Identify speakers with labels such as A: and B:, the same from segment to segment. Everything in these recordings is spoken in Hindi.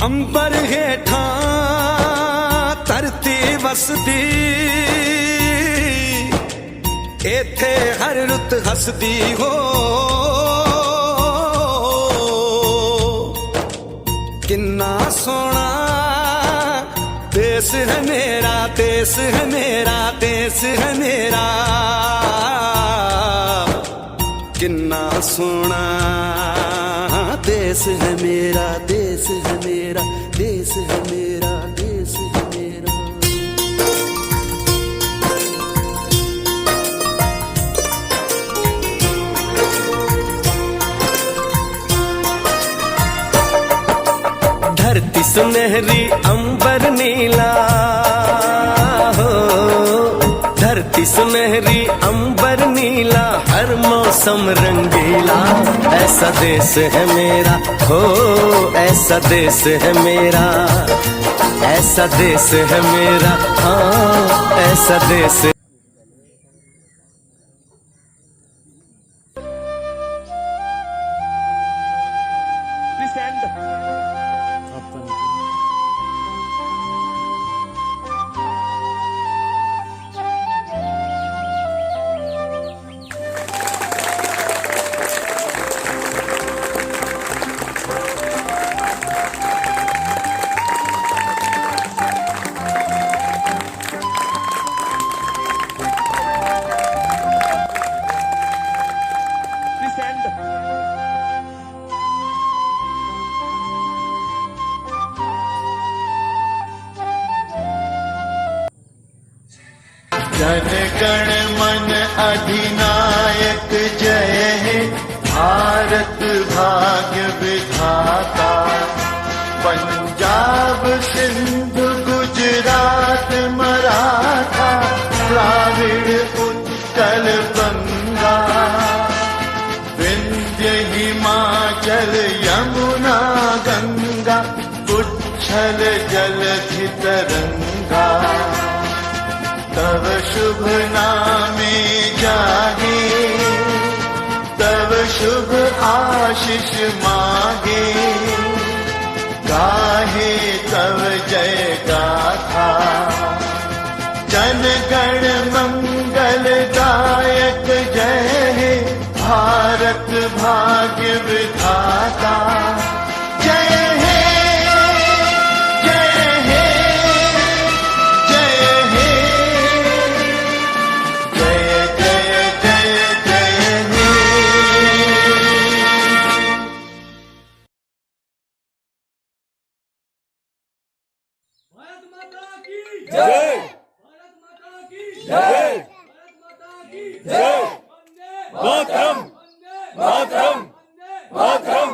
A: अंबर हेठा धरती वसदी, इथे हर रुत हसदी हो। किन्ना सोना देश है मेरा, देश है मेरा, देश है मेरा। किन्ना सोना देश है मेरा, देश है मेरा, देश है मेरा, देश है मेरा। धरती सुनहरी अंबर नीला हो, धरती सुनहरी अंबर नीला, हर मौसम रंगीला। ऐसा देश है मेरा हो, ऐसा देश है मेरा, ऐसा देश है मेरा, हाँ ऐसा देश।
B: जन गण मन अधिनायक जय हे, भारत भाग्य विधाता। पंजाब सिंध गुजरात मराठा, द्राविड़ उत्कल बंगा। विंध्य हिमाचल यमुना गंगा, उच्छल जलधि तरंगा। तव शुभ नामे जागे, तव शुभ आशीष मागे। गाहे तव जय गाथा, जन गण मंगल दायक जय हे, भारत भाग्य विधाता। जय हे, जय हे, जय हे, जय जय जय जय हे।
C: भारत माता की
A: जय,
C: भारत माता की
A: जय,
C: भारत माता की
A: जय।
C: वंदे
A: मातरम,
C: वंदे
A: मातरम,
C: वंदे
A: मातरम।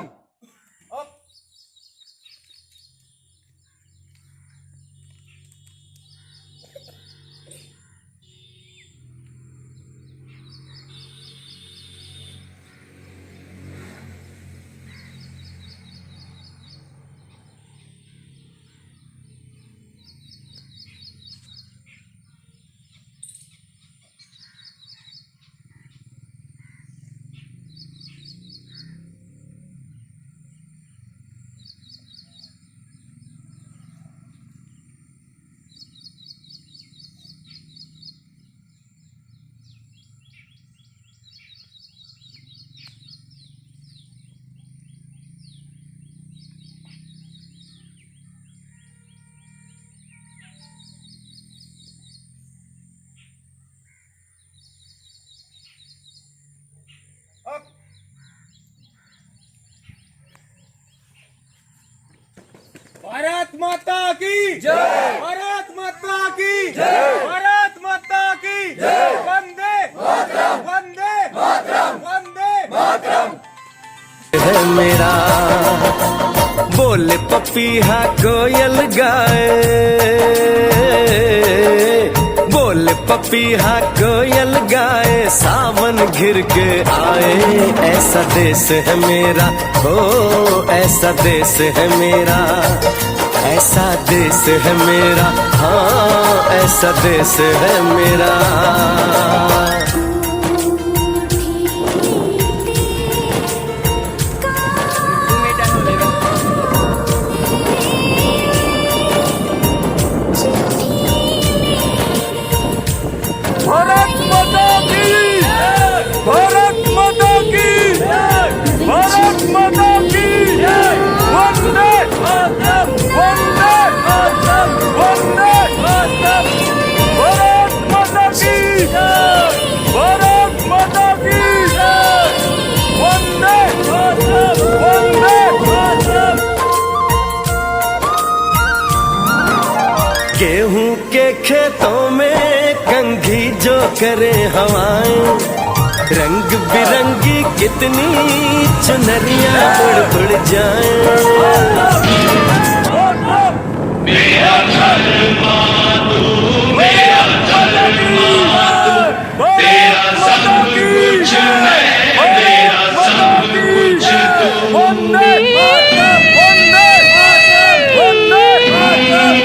C: भारत माता की
A: जय,
C: भारत माता की
A: जय,
C: भारत माता की
A: जय।
C: वंदे मातरम, वंदे मातरम, वंदे मातरम।
A: है मेरा बोले पपीहा कोयल गाए, बोले पपीहा कोयल गाए, सावन घिर के आए। ऐसा देश है मेरा हो, ऐसा देश है मेरा, ऐसा देश है मेरा, हाँ ऐसा देश है मेरा।
C: भारत माता की, भारत माता की, भारत माता की, वंदे मातरम, वंदे मातरम, वंदे मातरम। भारत माता की, भारत माता की, वंदे मातरम, वंदे मातरम।
A: गेहूं के खेतों में कंघी जो करे हवाएं, रंग बिरंगी कितनी चुनरियां उड़ उड़ जाएं।
B: मेरा धर्म तू, मेरा धर्म तू, तेरा सब कुछ मैं, मेरा सब कुछ तू।
C: वंदे मातरम, वंदे मातरम, वंदे मातरम।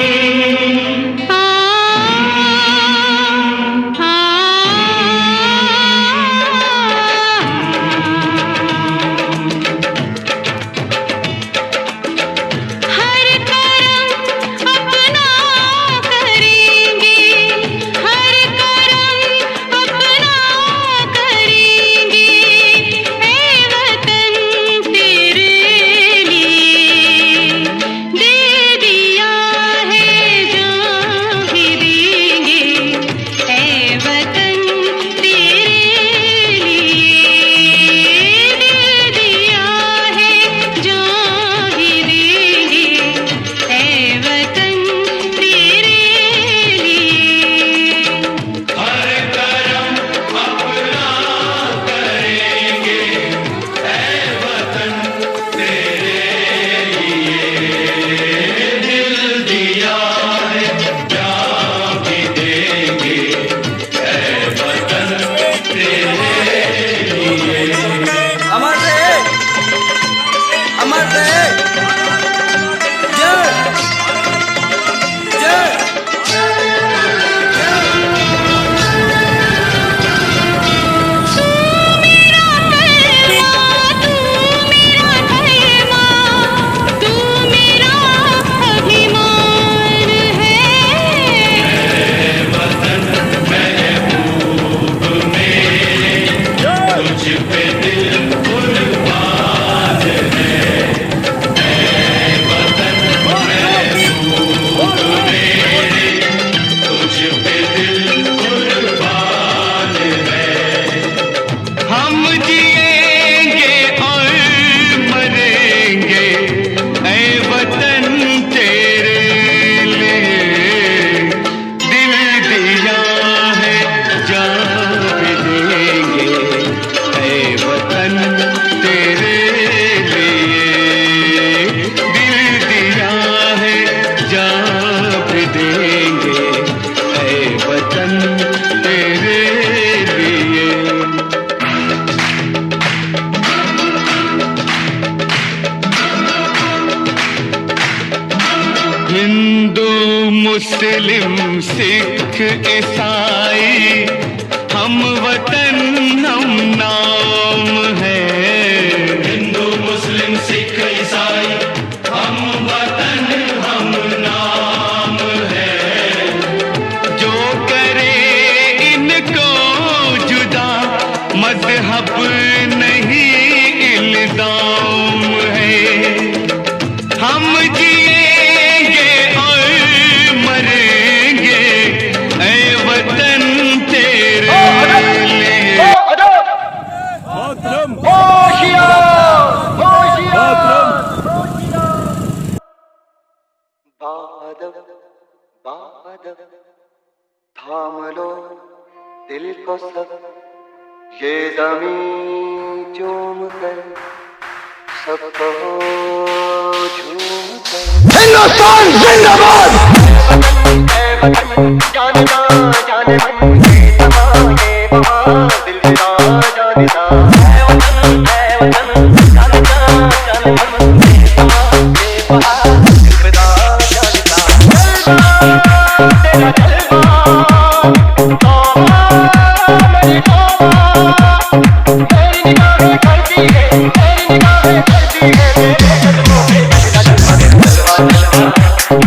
B: मुस्लिम सिख ईसाई हम वतन हम नाम है। हिंदू मुस्लिम सिख ईसाई हम वतन हम नाम है। जो करे इनको जुदा मजहब नहीं इल्जाम है। हम जिएंगे और मरेंगे ऐ वतन तेरे लिए।
C: मातरम,
D: बादल बादल थाम लो दिल को सब, ये ज़मीं चूम कर सबको झूम कर।
A: हिंदुस्तान जिंदाबाद।
D: जाने ना जाने मन ये समाये वहाँ दिल का जाने ना। है वतन जाने ना जाने मन ये समाये वहाँ दिल का तेरा जलवा तौबा मेरी तौबा तेरी निगाहें करती है तेरी निगाहें करती है मेरे कदमों पे तेरा जलवा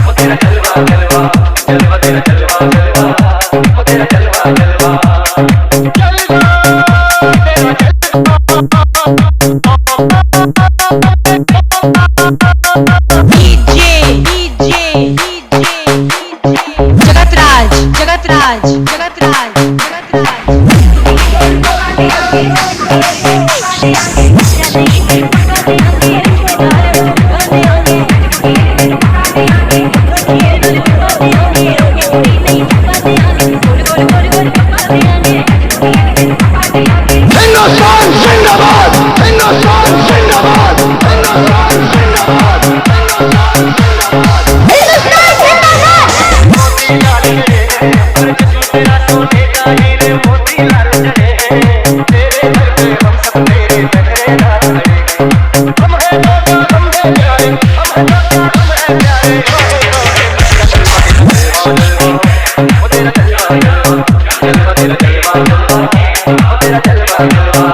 D: वो तेरा जलवा जलवा जलवा तेरा जलवा जलवा वो तेरा जलवा जलवा जलवा तेरा
E: DJ जगतराज जगतराज जगतराज
C: हिंदुस्तान जिंदाबाद हिंदुस्तान जिंदाबाद हिंदुस्तान जिंदाबाद हिंदुस्तान जिंदाबाद
D: मोती लाल चढ़े हैं पर जिस्म तेरा सोने का हीरे मोती लाल चढ़े हैं तेरे घर पे हम सब तेरे पहरेदार खड़े हैं हम हैं दोस्त हम हैं प्यारे हम हैं दोस्त हम हैं प्यारे वो तेरा जलवा जलवा जलवा तेरा जलवा जलवा वो तेरा जलवा जलवा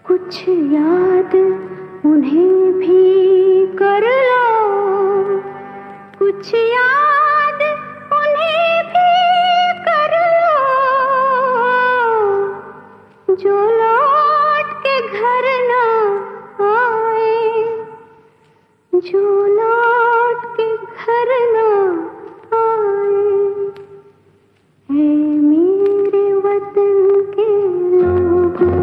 F: कुछ याद उन्हें भी कर लो, कुछ याद उन्हें भी कर लो, जो लौट के घर ना आए, जो लौट के घर ना आए। है मेरे वतन के लोगों,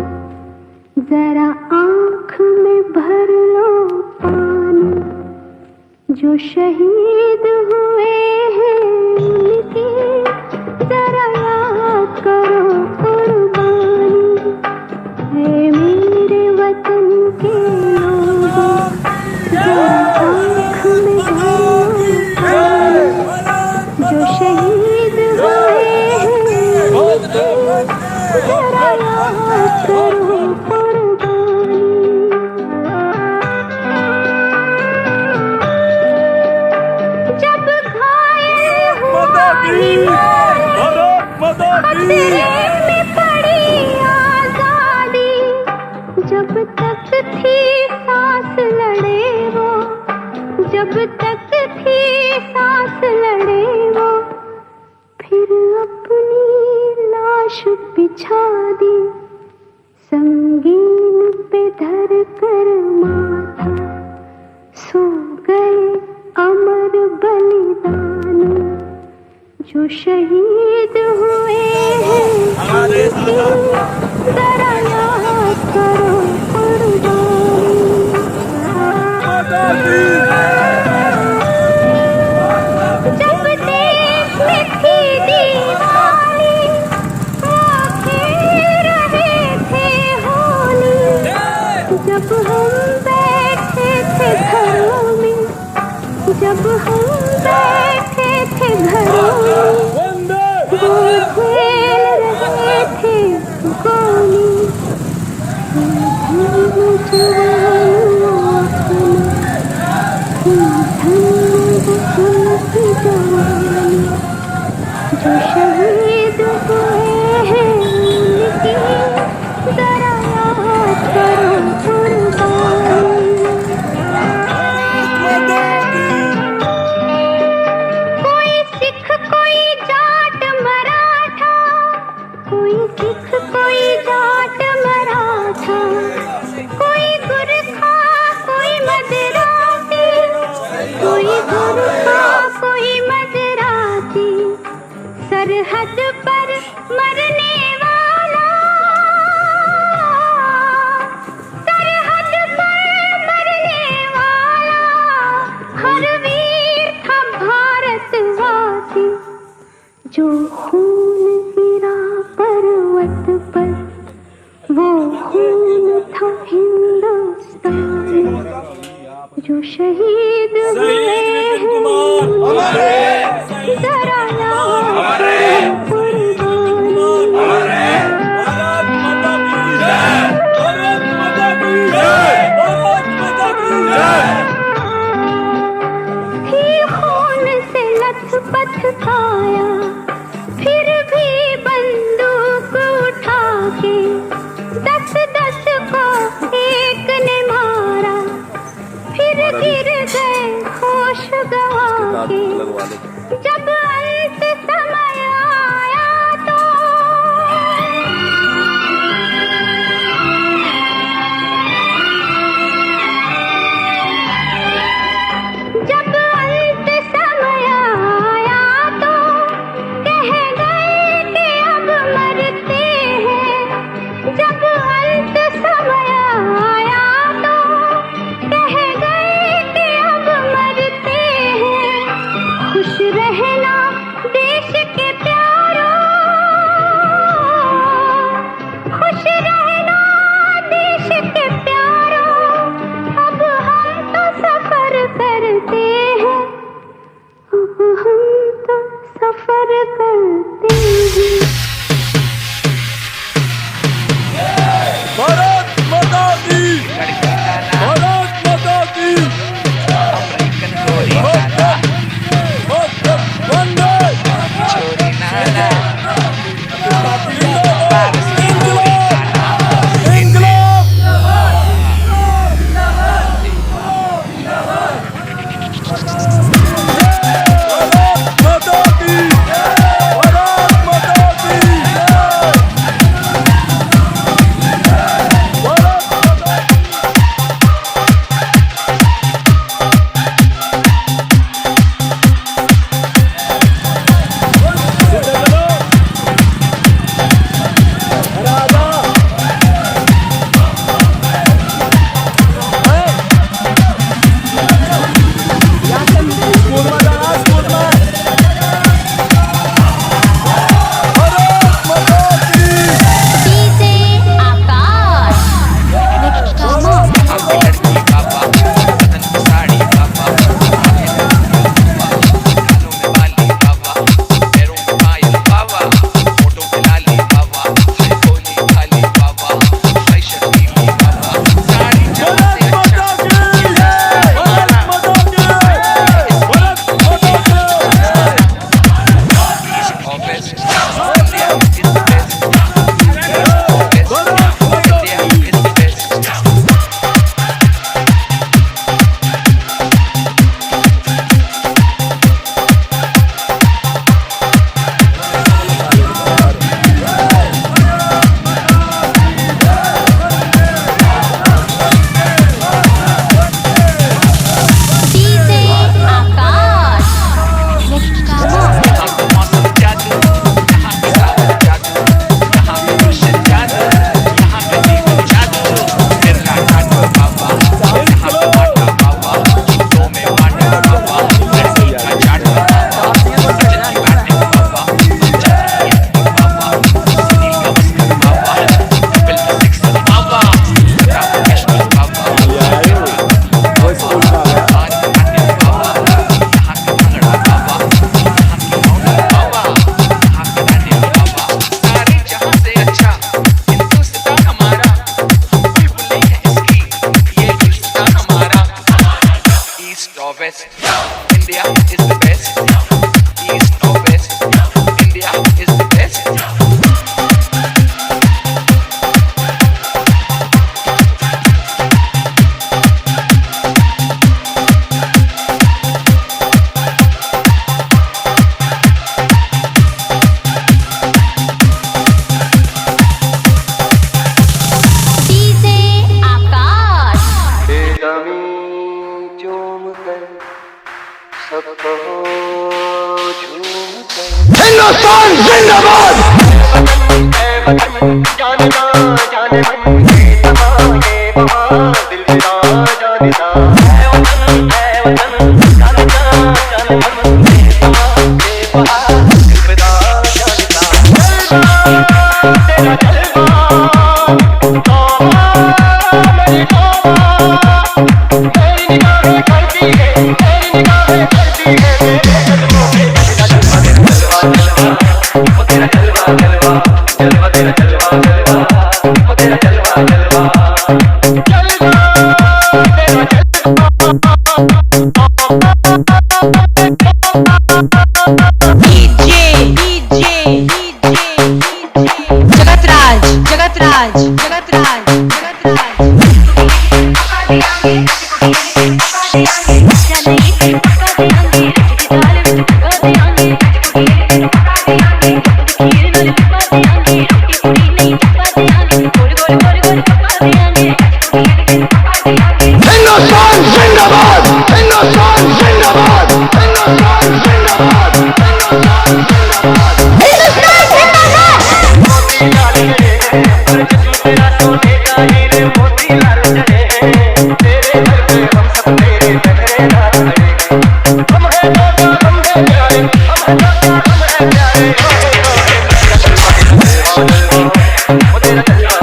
F: जरा आँख में भर लो पानी, जो शहीद हुए हैं उनकी जरा याद करो कुर्बानी। है मेरे वतन के लोगों, जरा आँख में भर लो पानी, जो शहीद हुए हैं उनकी जरा याद करो। में पड़ी आजादी, जब तक थी सांस लड़े वो, जब तक थी सांस लड़े वो, फिर अपनी लाश बिछा दी, संगीन पे धर कर माथा, सो गए अमर बलिदानी, जो शहीद हुए हैं उनकी जरा याद करो कुर्बानी। जब देश में थी दीवानी, वो खेल रहे थे होली, जब हम बैठे थे घरों में, जब हम बैठे थे घरों में, वो खेल रहे थे गोली। जो शहीद हुए हैं उनकी जरा याद करो कुर्बानी। कोई सिख कोई जाट मराठा, कोई सिख कोई जाट मराठा, कोई गुरखा कोई मदरासी, कोई जो खून गिरा पर्वत पर वो खून था हिंदुस्तान, जो शहीद हुए जरा याद खून से लथपथ खाया, फिर भी बंदूक उठा के 10-10 को एक ने मारा, फिर गिर गए होश गवा के। जब अंत समय आया तो जब अंत समय आया तो कह गए कि अब मरते हैं। जब अंत समय आया तो कह गए कि अब मरते हैं। खुश रहना देश के प्यारों, खुश रहना देश के प्यारों, अब हम तो सफर करते हैं, अब हम तो सफर करते हैं।
A: भारत माता की, भारत माता की, वंदे इंकलाब। माता की, भारत माता की, भारत माता की।
G: West, India is the best. East or West, India is the best.
C: Hindustan जिंदाबाद।
B: जाने जाने मन ये तमा ये वहाँ दिल फिरा जाने है वतन जाने जाने मन ये तमा ये वहाँ दिल फिरा
E: जगतराज जगतराज जगतराज
C: हिंदुस्तान जिंदाबाद, हिंदुस्तान जिंदाबाद, हिंदुस्तान जिंदाबाद, हिंदुस्तान जिंदाबाद, हिंदुस्तान जिंदाबाद।
B: मोतीलाल चढ़े और जसू तेरा सोने का हीरे मोतीलाल चढ़े तेरे घर पे हम सब तेरे पहरेदार खड़े हम है दादा हम है प्यारे हम है दादा हम है प्यारे ओ तेरा जलवा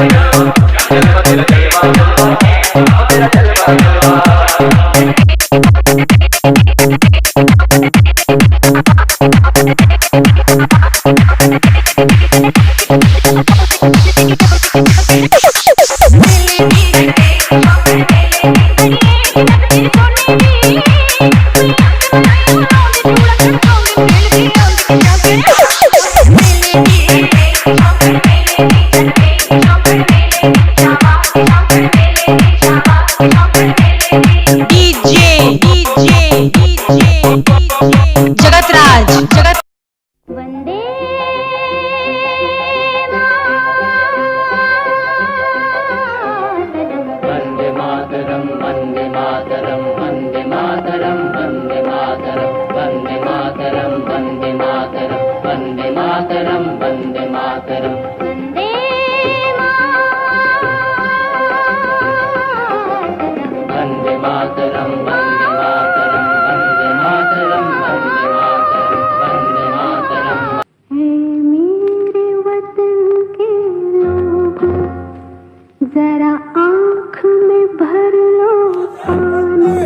B: जलवा तेरा जलवा जलवा तेरा जलवा जलवा
E: जगतराज जगत
F: वंदे
B: मातरम वंदे मातरम वंदे मातरम वंदे मातरम वंदे मातरम वंदे मातरम वंदे मातरम वंदे मातरम
F: वंदे
B: वंदे मातरम वंदे मातरम वंदे मातरम वंदे मातरम वंदे मातरम
F: मेरे वतन के लोगों जरा आँख में भर लो पानी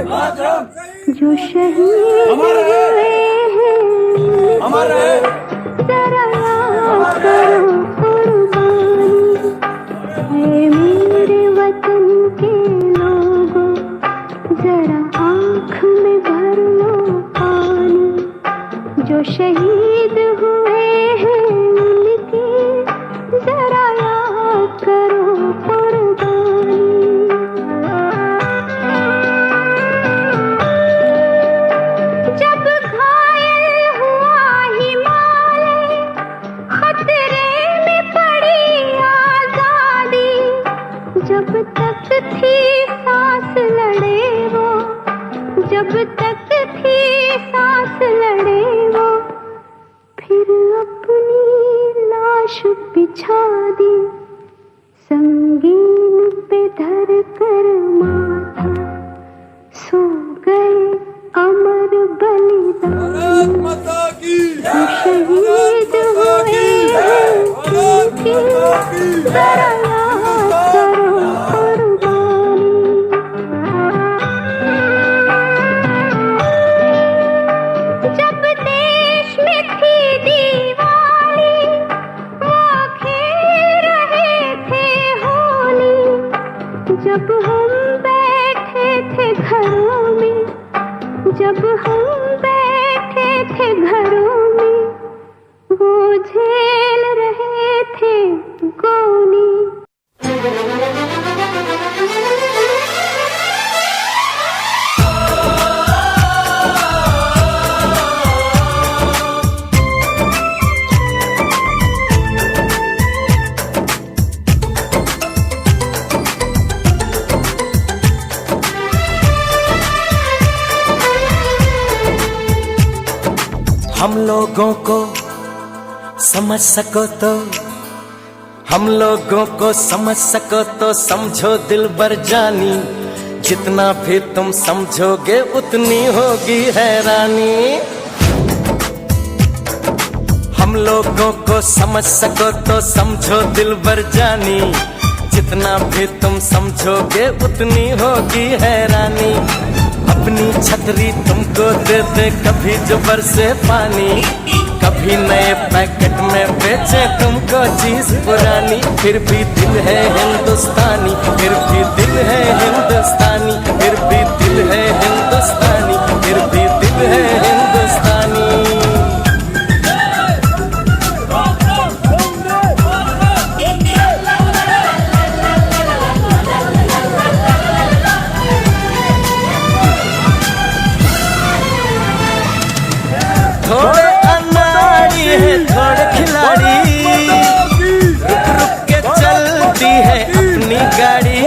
F: जो शहीद हुए हैं जरा याद करो कुर्बानी है मेरे वतन के लोगों जरा आँख में भर लो पानी जो शहीद हुए हैं उनकी जरा याद करो कुर्बानी जब घायल हुआ हिमालय खतरे में पड़ी आजादी जब तक थी सांस लड़े वो जब तक थी सांस लड़े वो फिर अपनी लाश बिछा दी संगीन पे धर कर माथा सो गए अमर बलिदान जो शहीद हुए हैं उनकी जरा याद करो कुर्बानी जब देश में थी दीवाली वो खेल रहे थे होली जब हम बैठे थे घरों में जब हम बैठे थे घरों में वो झेल रहे थे गोली
A: हम लोगों को समझ सको तो हम लोगों को समझ सको तो समझो दिलबर जानी जितना भी तुम समझोगे उतनी होगी हैरानी हम लोगों को समझ सको तो समझो दिलबर जानी जितना भी तुम समझोगे उतनी होगी हैरानी अपनी छतरी तुमको दे दे कभी जो बरसे पानी कभी नए पैकेट में बेचे तुमको चीज पुरानी फिर भी दिल है हिंदुस्तानी फिर भी दिल है हिंदुस्तानी फिर भी दिल है हिंदुस्तानी फिर थोड़े अनाड़ी है थोड़े खिलाड़ी, रुक रुक के चलती है अपनी गाड़ी।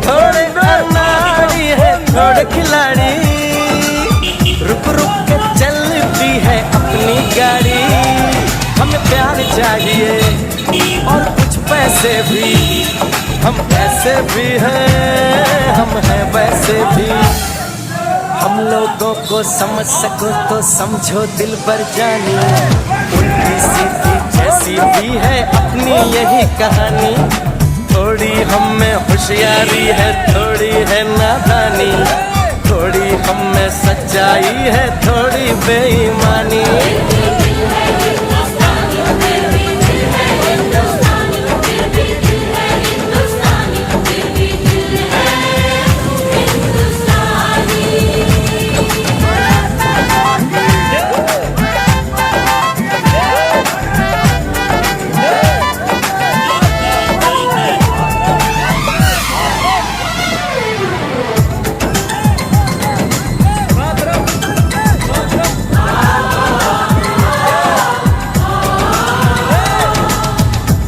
A: थोड़े अनाड़ी है थोड़े खिलाड़ी, रुक रुक के चलती है अपनी गाड़ी। हमें प्यार चाहिए और कुछ पैसे भी, हम ऐसे भी हैं, हम हैं वैसे भी। हम लोगों को समझ सको तो समझो दिल भर जानी, उल्टी सीधी जैसी भी है अपनी यही कहानी। थोड़ी हम में होशियारी है थोड़ी है नादानी, थोड़ी हम में सच्चाई है थोड़ी बेईमानी।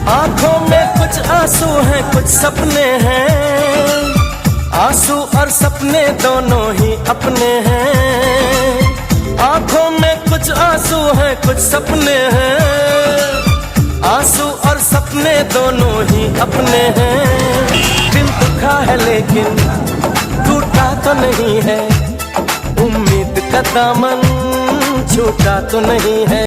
A: आंखों में कुछ आंसू हैं कुछ सपने हैं, आंसू और सपने दोनों ही अपने हैं। आंखों में कुछ आंसू हैं कुछ सपने हैं, आंसू और सपने दोनों ही अपने हैं। दिल दुखा है लेकिन टूटा तो नहीं है, उम्मीद का दामन छूटा तो नहीं है।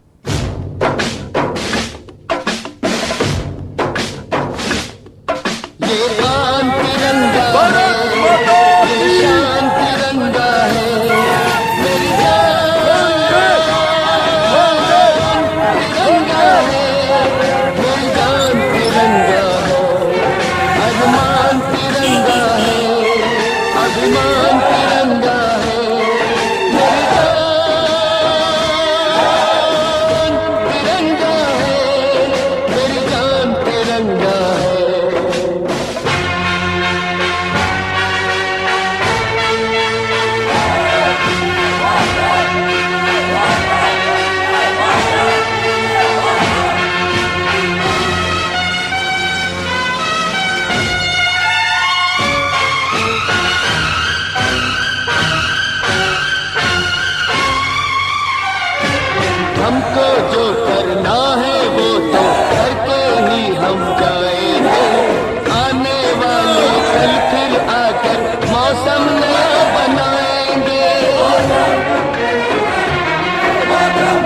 C: हमको जो करना है वो तो करके ही हम जाएंगे। आने वाले कल फिर आकर मौसम नया बनाएंगे।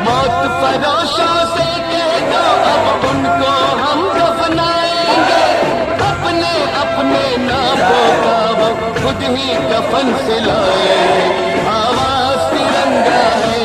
C: मौत फरोशों से कह दो अब उनको हम दफनाएंगे। अपने अपने नामों का वो खुद ही कफन सिलाएंगे। आवाज तिरंगा है,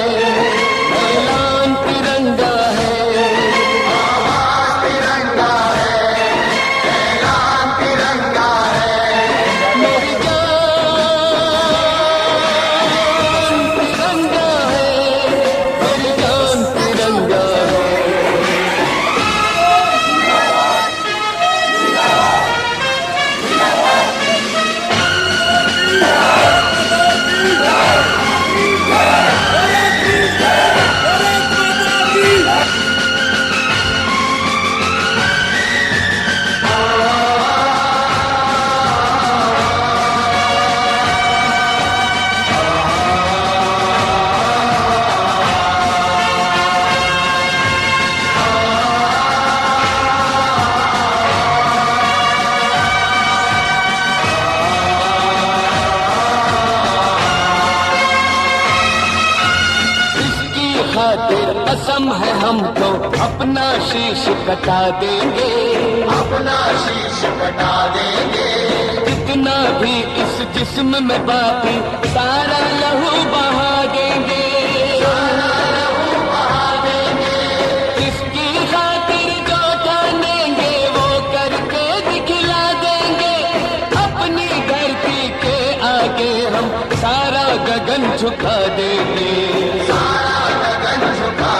C: खातिर कसम है हमको अपना शीश कटा देंगे। अपना शीश कटा देंगे। जितना भी इस जिस्म में बाकी सारा लहू बहा देंगे। सारा लहू बहा देंगे। इसकी खातिर जो जानेंगे वो करके दिखला देंगे। अपनी धरती के आगे हम सारा गगन झुका देंगे। सारा गगन झुका